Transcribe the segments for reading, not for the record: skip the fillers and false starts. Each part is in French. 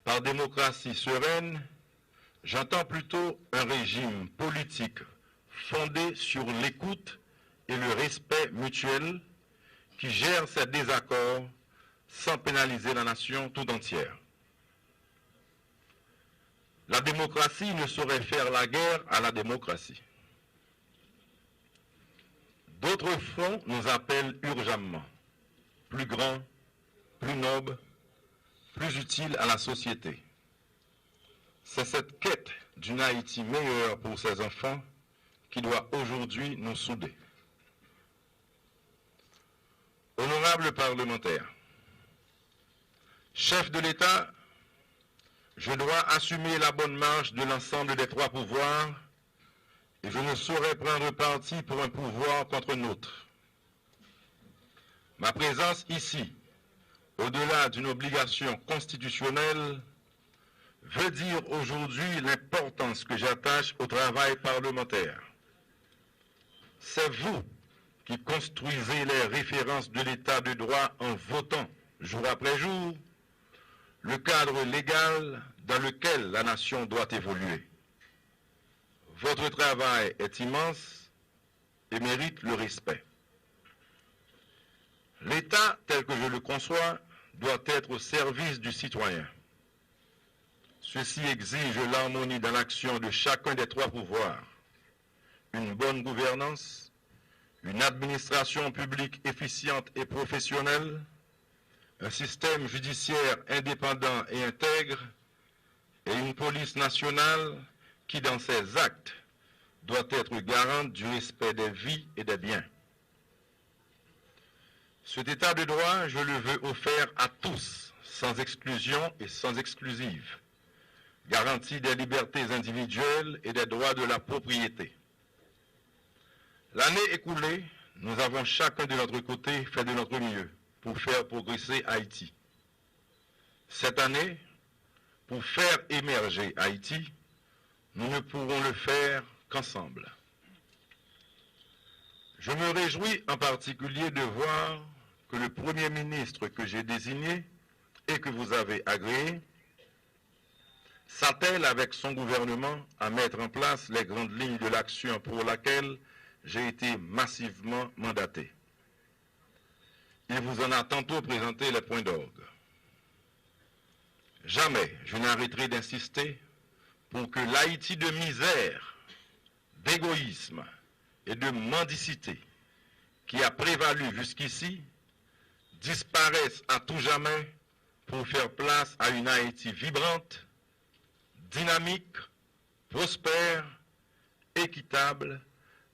Par démocratie sereine, j'entends plutôt un régime politique fondé sur l'écoute et le respect mutuel qui gère ses désaccords sans pénaliser la nation tout entière. La démocratie ne saurait faire la guerre à la démocratie. D'autres fronts nous appellent urgemment, plus grands, plus nobles, plus utiles à la société. C'est cette quête d'une Haïti meilleure pour ses enfants qui doit aujourd'hui nous souder. Honorables parlementaires, chef de l'État, je dois assumer la bonne marche de l'ensemble des trois pouvoirs et je ne saurais prendre parti pour un pouvoir contre un autre. Ma présence ici, au-delà d'une obligation constitutionnelle, veut dire aujourd'hui l'importance que j'attache au travail parlementaire. C'est vous qui construisez les références de l'état de droit en votant, jour après jour, le cadre légal dans lequel la nation doit évoluer. Votre travail est immense et mérite le respect. L'État, tel que je le conçois, doit être au service du citoyen. Ceci exige l'harmonie dans l'action de chacun des trois pouvoirs, une bonne gouvernance, une administration publique efficiente et professionnelle, un système judiciaire indépendant et intègre, et une police nationale qui, dans ses actes, doit être garante du respect des vies et des biens. Cet état de droit, je le veux offert à tous, sans exclusion et sans exclusive, garantie des libertés individuelles et des droits de la propriété. L'année écoulée, nous avons chacun de notre côté fait de notre mieux pour faire progresser Haïti. Cette année, pour faire émerger Haïti, nous ne pourrons le faire qu'ensemble. Je me réjouis en particulier de voir que le Premier ministre que j'ai désigné et que vous avez agréé s'attelle avec son gouvernement à mettre en place les grandes lignes de l'action pour laquelle j'ai été massivement mandaté. Il vous en a tantôt présenté les points d'orgue. Jamais je n'arrêterai d'insister pour que l'Haïti de misère, d'égoïsme et de mendicité qui a prévalu jusqu'ici disparaisse à tout jamais pour faire place à une Haïti vibrante, dynamique, prospère, équitable,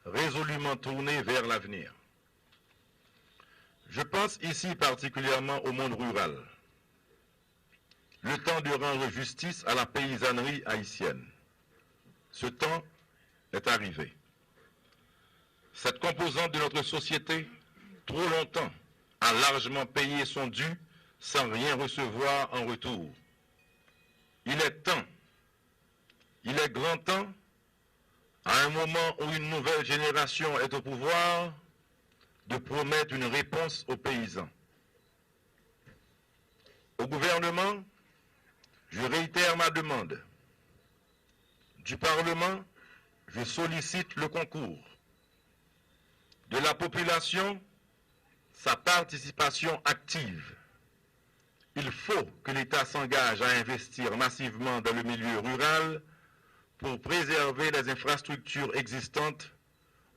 résolument tournée vers l'avenir. Je pense ici particulièrement au monde rural. Le temps de rendre justice à la paysannerie haïtienne. Ce temps est arrivé. Cette composante de notre société, trop longtemps, a largement payé son dû sans rien recevoir en retour. Il est temps, il est grand temps, à un moment où une nouvelle génération est au pouvoir, de promettre une réponse aux paysans. Au gouvernement, je réitère ma demande. Du Parlement, je sollicite le concours. De la population, sa participation active. Il faut que l'État s'engage à investir massivement dans le milieu rural pour préserver les infrastructures existantes,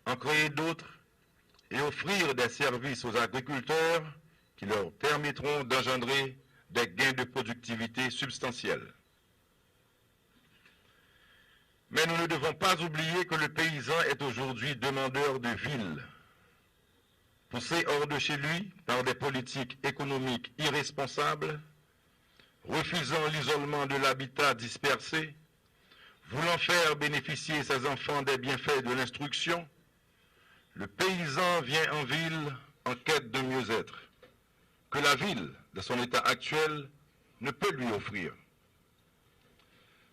en créer d'autres et offrir des services aux agriculteurs qui leur permettront d'engendrer des gains de productivité substantiels. Mais nous ne devons pas oublier que le paysan est aujourd'hui demandeur de villes. Poussé hors de chez lui par des politiques économiques irresponsables, refusant l'isolement de l'habitat dispersé, voulant faire bénéficier ses enfants des bienfaits de l'instruction, le paysan vient en ville en quête de mieux-être, que la ville, de son état actuel, ne peut lui offrir.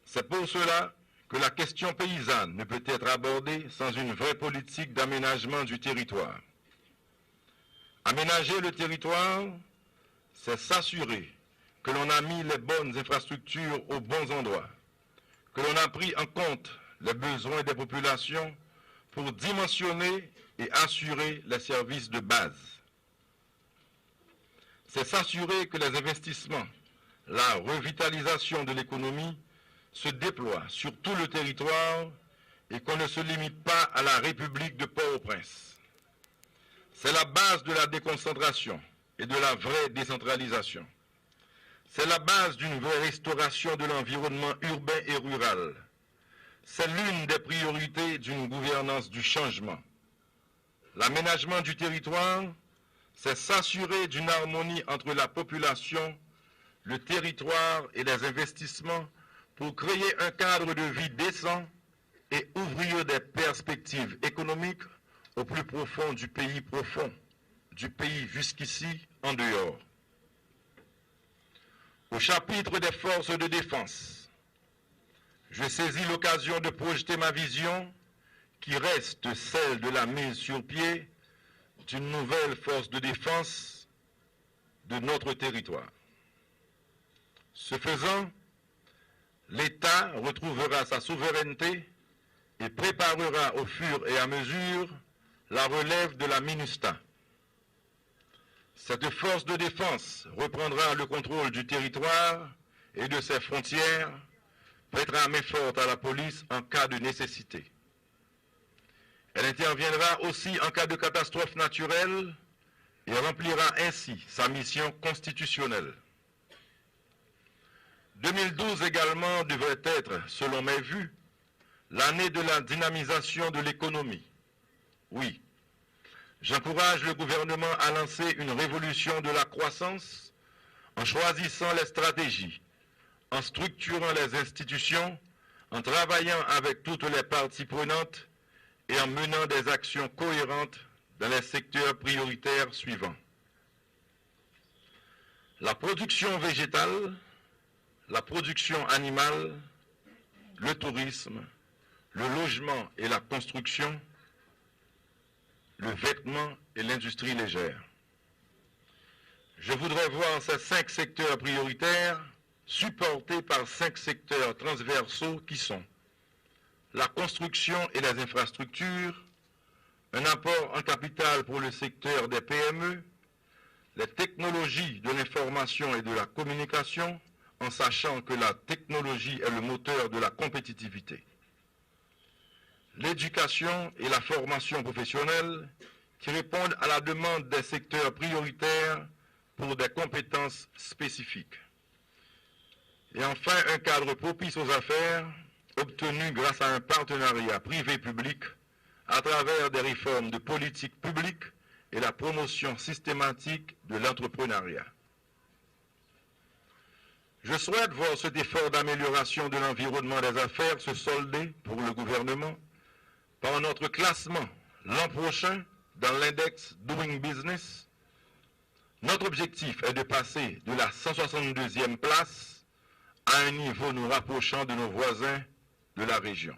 C'est pour cela que la question paysanne ne peut être abordée sans une vraie politique d'aménagement du territoire. Aménager le territoire, c'est s'assurer que l'on a mis les bonnes infrastructures aux bons endroits, que l'on a pris en compte les besoins des populations pour dimensionner et assurer les services de base. C'est s'assurer que les investissements, la revitalisation de l'économie se déploient sur tout le territoire et qu'on ne se limite pas à la République de Port-au-Prince. C'est la base de la déconcentration et de la vraie décentralisation. C'est la base d'une vraie restauration de l'environnement urbain et rural. C'est l'une des priorités d'une gouvernance du changement. L'aménagement du territoire, c'est s'assurer d'une harmonie entre la population, le territoire et les investissements pour créer un cadre de vie décent et ouvrir des perspectives économiques au plus profond, du pays jusqu'ici en dehors. Au chapitre des forces de défense, je saisis l'occasion de projeter ma vision qui reste celle de la mise sur pied d'une nouvelle force de défense de notre territoire. Ce faisant, l'État retrouvera sa souveraineté et préparera au fur et à mesure la relève de la MINUSTAH. Cette force de défense reprendra le contrôle du territoire et de ses frontières, prêtera main forte à la police en cas de nécessité. Elle interviendra aussi en cas de catastrophe naturelle et remplira ainsi sa mission constitutionnelle. 2012 également devrait être, selon mes vues, l'année de la dynamisation de l'économie. Oui, j'encourage le gouvernement à lancer une révolution de la croissance en choisissant les stratégies, en structurant les institutions, en travaillant avec toutes les parties prenantes et en menant des actions cohérentes dans les secteurs prioritaires suivants. La production végétale, la production animale, le tourisme, le logement et la construction, le vêtement et l'industrie légère. Je voudrais voir ces 5 secteurs prioritaires supportés par 5 secteurs transversaux qui sont la construction et les infrastructures, un apport en capital pour le secteur des PME, les technologies de l'information et de la communication, en sachant que la technologie est le moteur de la compétitivité. L'éducation et la formation professionnelle qui répondent à la demande des secteurs prioritaires pour des compétences spécifiques. Et enfin, un cadre propice aux affaires obtenu grâce à un partenariat privé-public à travers des réformes de politique publique et la promotion systématique de l'entrepreneuriat. Je souhaite voir cet effort d'amélioration de l'environnement des affaires se solder pour le gouvernement par notre classement l'an prochain dans l'index Doing Business. Notre objectif est de passer de la 162e place à un niveau nous rapprochant de nos voisins de la région.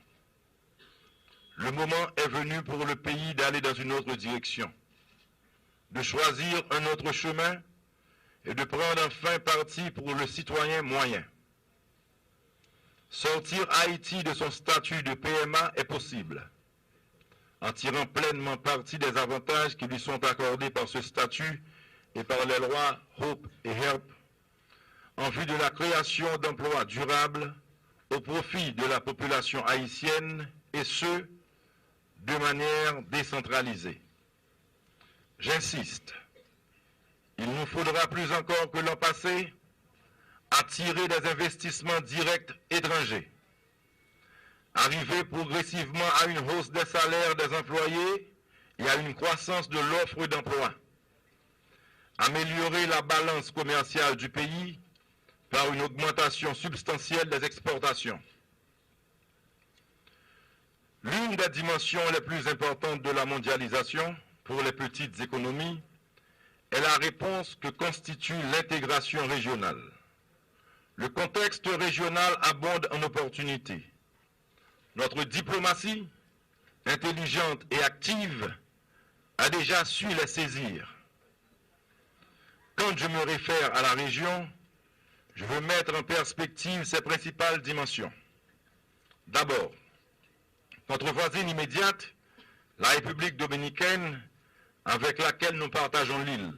Le moment est venu pour le pays d'aller dans une autre direction, de choisir un autre chemin et de prendre enfin parti pour le citoyen moyen. Sortir Haïti de son statut de PMA est possible, en tirant pleinement parti des avantages qui lui sont accordés par ce statut et par les lois HOPE et HELP, en vue de la création d'emplois durables au profit de la population haïtienne, et ce, de manière décentralisée. J'insiste, il nous faudra plus encore que l'an passé attirer des investissements directs étrangers, arriver progressivement à une hausse des salaires des employés et à une croissance de l'offre d'emploi, améliorer la balance commerciale du pays par une augmentation substantielle des exportations. L'une des dimensions les plus importantes de la mondialisation pour les petites économies est la réponse que constitue l'intégration régionale. Le contexte régional abonde en opportunités. Notre diplomatie, intelligente et active, a déjà su les saisir. Quand je me réfère à la région, je veux mettre en perspective ses principales dimensions. D'abord, notre voisine immédiate, la République dominicaine, avec laquelle nous partageons l'île.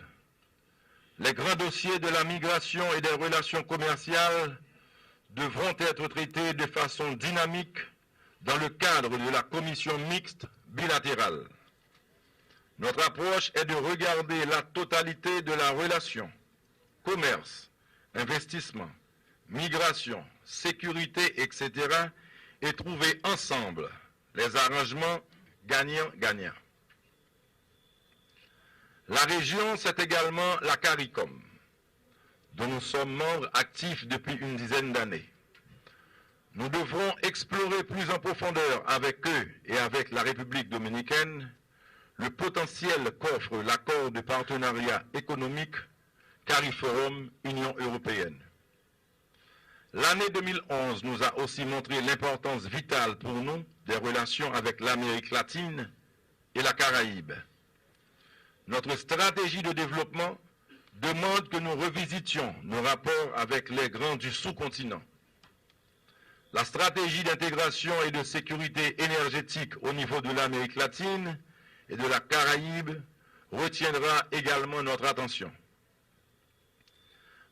Les grands dossiers de la migration et des relations commerciales devront être traités de façon dynamique dans le cadre de la commission mixte bilatérale. Notre approche est de regarder la totalité de la relation, commerce, investissement, migration, sécurité, etc. et trouver ensemble les arrangements gagnant-gagnant. La région, c'est également la CARICOM, dont nous sommes membres actifs depuis une dizaine d'années. Nous devrons explorer plus en profondeur avec eux et avec la République dominicaine le potentiel qu'offre l'accord de partenariat économique CARIFORUM Union européenne. L'année 2011 nous a aussi montré l'importance vitale pour nous des relations avec l'Amérique latine et la Caraïbe. Notre stratégie de développement demande que nous revisitions nos rapports avec les grands du sous-continent. La stratégie d'intégration et de sécurité énergétique au niveau de l'Amérique latine et de la Caraïbe retiendra également notre attention.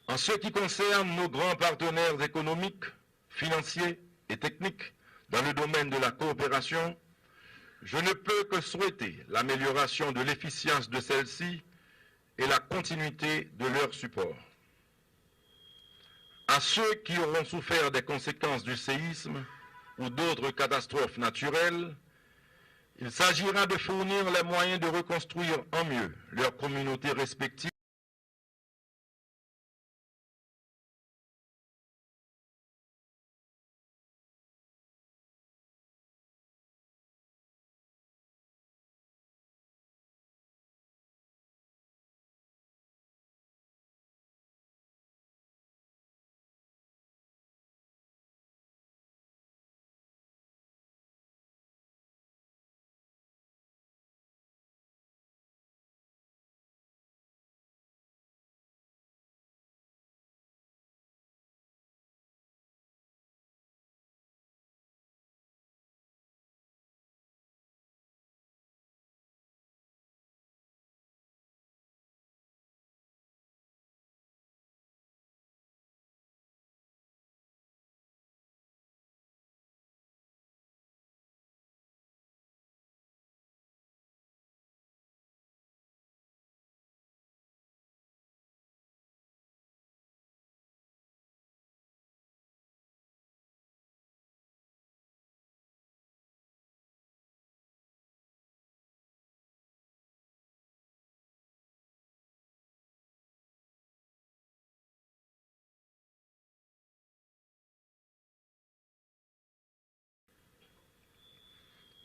En ce qui concerne nos grands partenaires économiques, financiers et techniques dans le domaine de la coopération, je ne peux que souhaiter l'amélioration de l'efficience de celle-ci et la continuité de leur support. À ceux qui auront souffert des conséquences du séisme ou d'autres catastrophes naturelles, il s'agira de fournir les moyens de reconstruire en mieux leurs communautés respectives.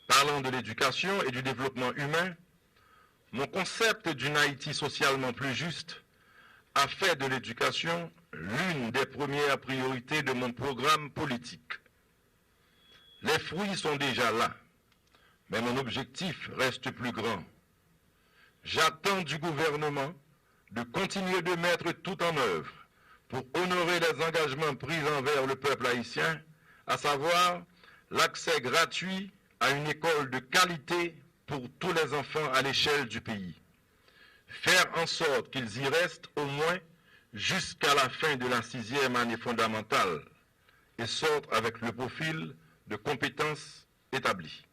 Parlant de l'éducation et du développement humain, mon concept d'une Haïti socialement plus juste a fait de l'éducation l'une des premières priorités de mon programme politique. Les fruits sont déjà là, mais mon objectif reste plus grand. J'attends du gouvernement de continuer de mettre tout en œuvre pour honorer les engagements pris envers le peuple haïtien, à savoir l'accès gratuit à une école de qualité pour tous les enfants à l'échelle du pays. Faire en sorte qu'ils y restent au moins jusqu'à la fin de la 6e année fondamentale et sortent avec le profil de compétences établies.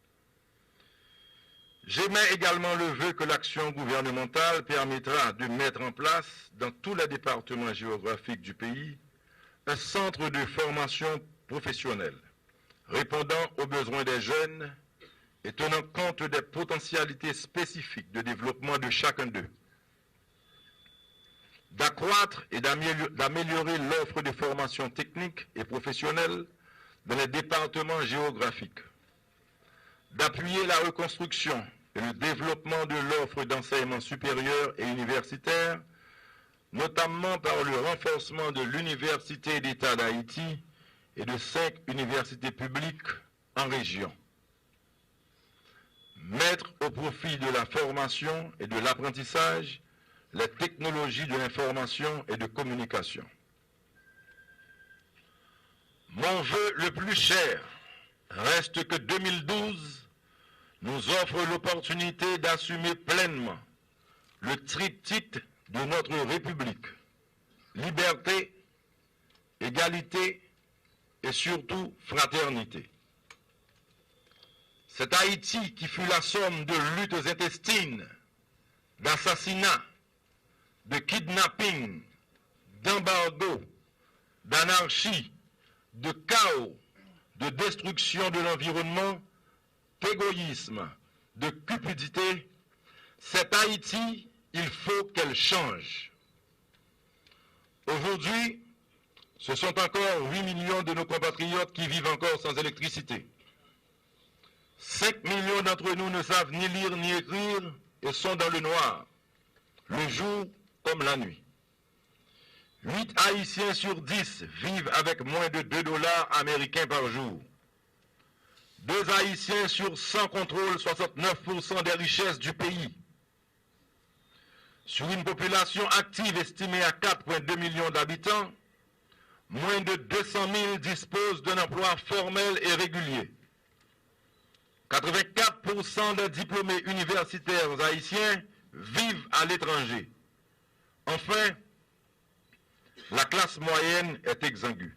J'émets également le vœu que l'action gouvernementale permettra de mettre en place dans tous les départements géographiques du pays un centre de formation professionnelle répondant aux besoins des jeunes et tenant compte des potentialités spécifiques de développement de chacun d'eux. D'accroître et d'améliorer l'offre de formation technique et professionnelle dans les départements géographiques. D'appuyer la reconstruction et le développement de l'offre d'enseignement supérieur et universitaire, notamment par le renforcement de l'Université d'État d'Haïti et de 5 universités publiques en région. Mettre au profit de la formation et de l'apprentissage les technologies de l'information et de communication. Mon vœu le plus cher reste que 2012 nous offre l'opportunité d'assumer pleinement le triptyque de notre République. Liberté, égalité et surtout fraternité. C'est Haïti qui fut la somme de luttes intestines, d'assassinats, de kidnapping, d'embargo, d'anarchie, de chaos, de destruction de l'environnement, d'égoïsme, de cupidité. Cette Haïti, il faut qu'elle change. Aujourd'hui, ce sont encore 8 millions de nos compatriotes qui vivent encore sans électricité. 5 millions d'entre nous ne savent ni lire ni écrire et sont dans le noir, le jour comme la nuit. 8 Haïtiens sur 10 vivent avec moins de 2 $ américains par jour. 2 Haïtiens sur 100 contrôlent 69% des richesses du pays. Sur une population active estimée à 4,2 millions d'habitants, moins de 200 000 disposent d'un emploi formel et régulier. 84% des diplômés universitaires haïtiens vivent à l'étranger. Enfin, la classe moyenne est exsangue.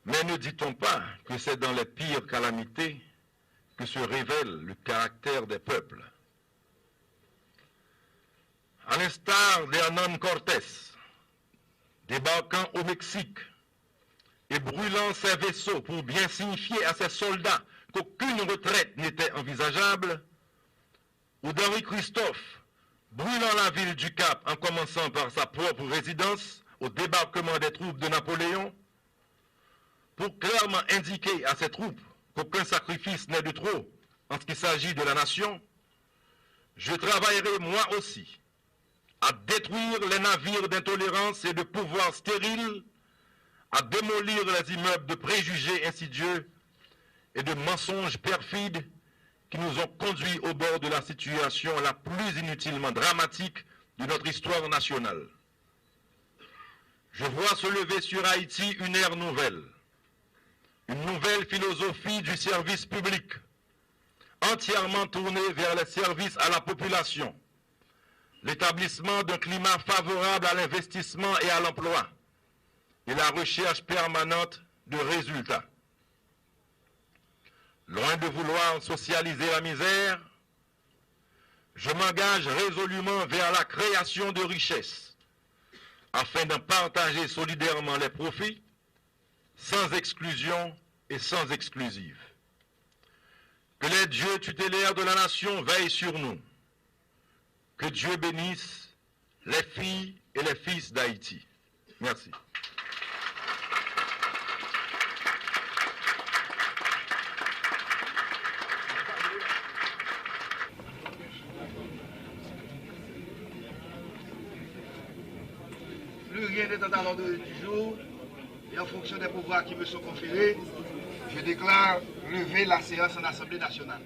Mais ne dit-on pas que c'est dans les pires calamités que se révèle le caractère des peuples? À l'instar d'Hernán Cortés, débarquant au Mexique et brûlant ses vaisseaux pour bien signifier à ses soldats qu'aucune retraite n'était envisageable, ou d'Henri Christophe, brûlant la ville du Cap en commençant par sa propre résidence au débarquement des troupes de Napoléon, pour clairement indiquer à ses troupes qu'aucun sacrifice n'est de trop en ce qui s'agit de la nation, je travaillerai moi aussi à détruire les navires d'intolérance et de pouvoir stérile, à démolir les immeubles de préjugés insidieux et de mensonges perfides qui nous ont conduits au bord de la situation la plus inutilement dramatique de notre histoire nationale. Je vois se lever sur Haïti une ère nouvelle, une nouvelle philosophie du service public, entièrement tournée vers les services à la population, l'établissement d'un climat favorable à l'investissement et à l'emploi, et la recherche permanente de résultats. Loin de vouloir socialiser la misère, je m'engage résolument vers la création de richesses, afin d'en partager solidairement les profits, sans exclusion et sans exclusive. Que les dieux tutélaires de la nation veillent sur nous. Que Dieu bénisse les filles et les fils d'Haïti. Merci. Plus rien n'est à l'ordre du jour et en fonction des pouvoirs qui me sont conférés, je déclare lever la séance en Assemblée nationale.